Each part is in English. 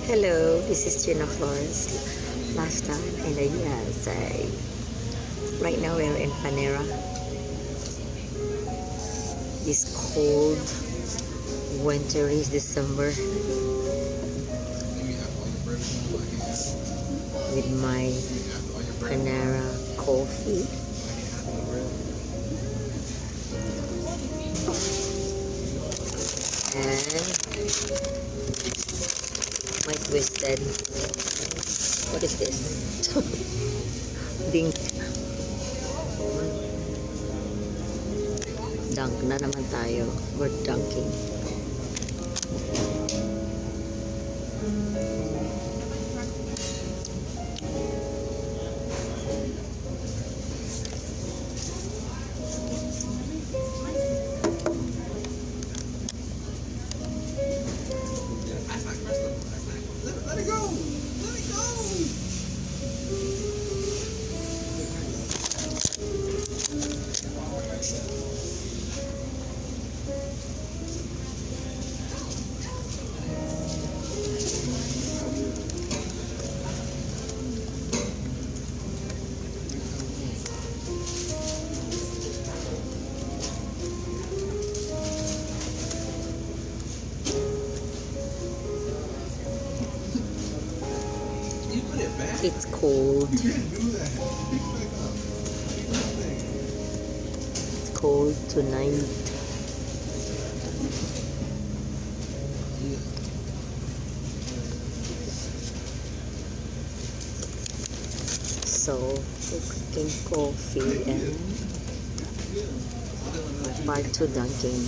Hello, this is Gina Flores, lifetime in the USA. Right now we're in Panera. This cold, wintry December with my Panera coffee. And my twisted, what is this? Dink. Dunk na naman tayo. We're dunking. Let it go! Let it go! You put it back. It's cold. You didn't do that. Pick it back up. It's cold tonight. So, we're cooking coffee and part 2 dunking.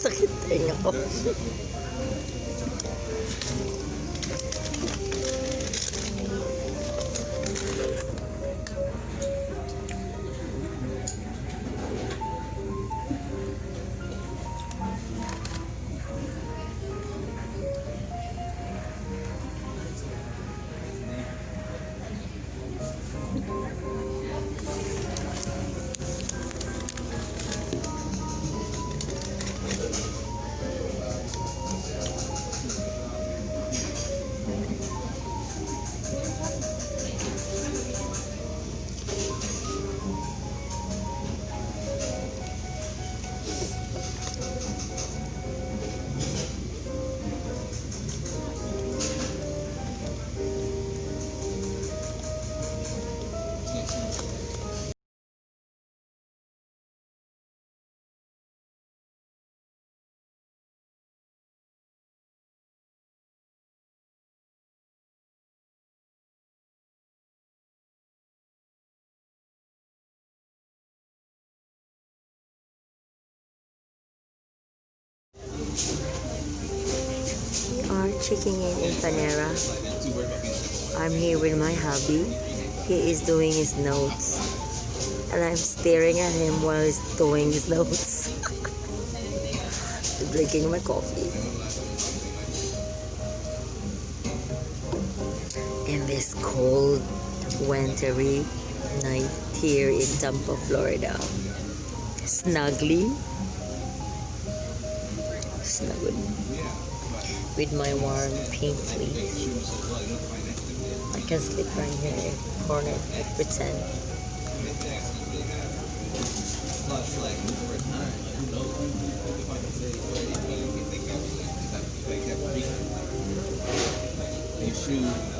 Sakit tenga ko. We are checking in Panera. I'm here with my hubby. He is doing his notes. And I'm staring at him while he's doing his notes. Drinking my coffee. In this cold, wintry night here in Tampa, Florida. Snugly. Snuggled. With my warm pink fleece. I can sleep right here in the corner. I pretend. to